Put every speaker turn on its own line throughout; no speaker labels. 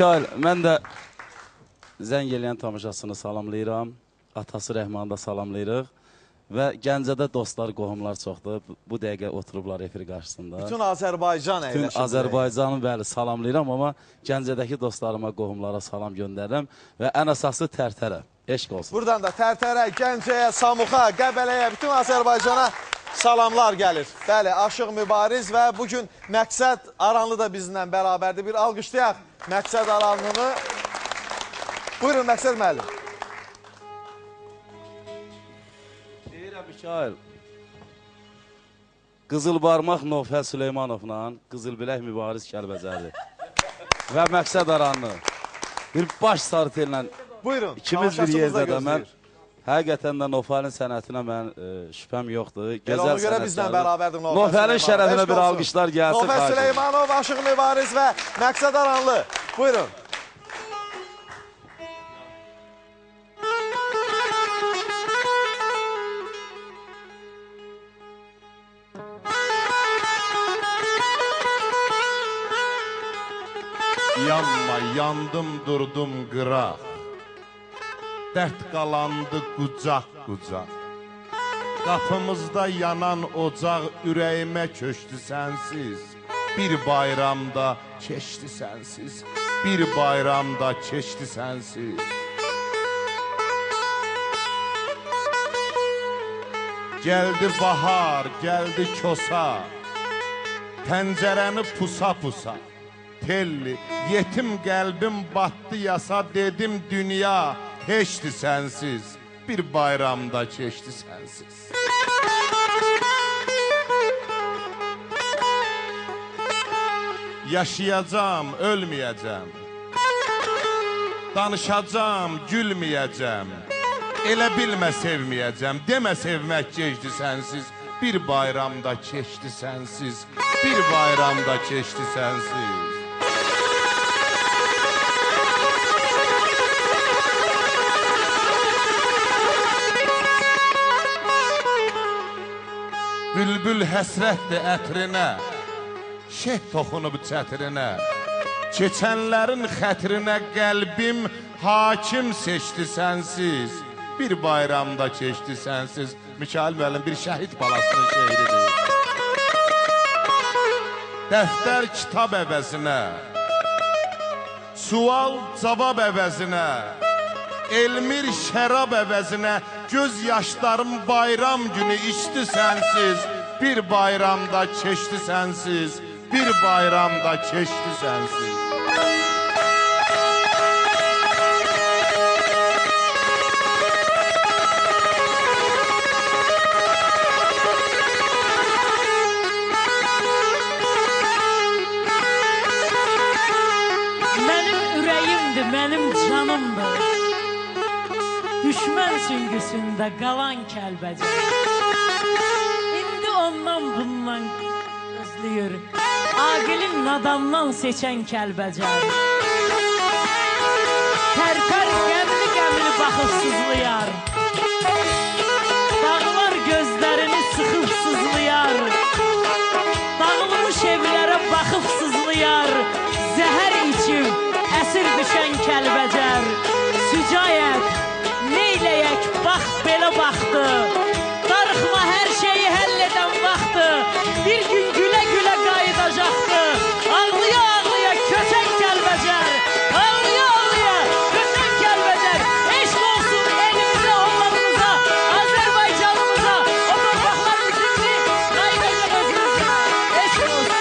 Mən də zəng eləyən tamaşasını salamlayıram. Atası Rəhmanı da salamlayırıq. Və Gəncədə dostlar, qohumlar çoxdur. Bu dəqiqə oturublar efir qarşısında.
Bütün Azərbaycan əyləşir.
Bütün Azərbaycanı bəli salamlayıram, amma Gəncədəki dostlarıma, qohumlara salam göndərirəm. Və ən əsası Tərtərə. Eşq olsun.
Buradan da Tərtərə, Gəncəyə, Samuxa, Qəbələyə, bütün Azərbaycana salamlar gəlir. Bəli, Aşıq Mübariz və bugün Məqsəd Aranlı da bizimlə bərabərdir. Bir alqışlayaq Məqsəd Aranlını. Buyurun Məqsəd müəllim.
Şair, Qızılbarmaq Nofəl Süleymanovla Qızılbilək Mübariz Kəlbəcəri və Məqsəd Aranlı bir baş sarıtı ilə ikimiz bir yerdə də mən həqiqətən də Nofəlin sənətinə mən şübhəm yoxdur.
Ona görə bizdən bərabərdir
Nofəlin şərəfinə bir alqışlar gəlsin.
Nofəl Süleymanov, Aşıq Mübariz və Məqsəd Aranlı. Buyurun.
Yanma, yandım, durdum qıraq. Dərd qalandı qucaq-qucaq. Qapımızda yanan ocaq ürəyimə köşdü sənsiz. Bir bayramda keçdi sənsiz. Bir bayramda keçdi sənsiz. Gəldi bahar, gəldi kosa. Pəncərəni pusa-pusa. Telli, yetim qəlbim batdı yasa, dedim dünya heçdi sənsiz, bir bayramda keçdi sənsiz. Yaşayacam, ölməyəcəm, danışacam, gülməyəcəm, elə bilmə sevməyəcəm, demə sevmək keçdi sənsiz, bir bayramda keçdi sənsiz, bir bayramda keçdi sənsiz. Bülbül həsrətdir ətrinə, şeh toxunub çətrinə, keçənlərin xətrinə qəlbim hakim seçdi sənsiz, bir bayramda keçdi sənsiz. Mikail müəllim bir şəhid balasının şeiridir. Dəftər kitab əvəzinə, sual cavab əvəzinə, elmir şərab əvəzinə, göz yaşlarım bayram günü içdi sənsiz, bir bayramda keçdi sənsiz, bir bayramda keçdi sənsiz.
Mənim ürəyimdir, mənim canımdır. Düşmən süngüsündə qalan Kəlbəcər. İndi ondan bundan özləyir, aqilin nadandan seçən Kəlbəcər. Tərtər qəmli-qəmli baxıb sızlayar, dağlar gözlərini sıxıb sızlayar, dağılmış evlərə baxıb sızlayar, zəhər içib əsir düşən Kəlbəcər. Sücayət neyləyək, bax belə baxdı, darıxma hər şeyi həll edən vaxtı, bir gün gülə-gülə qayıdacaqdı, ağlıya-ağlıya köçək Kəlbəcər, ağlıya-ağlıya köçək Kəlbəcər, eşq olsun elimizə, oğlanımıza, Azərbaycanımıza, o torpaqlarımızı qayıdacaq özümüzə, eşq olsun.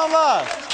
salamlar.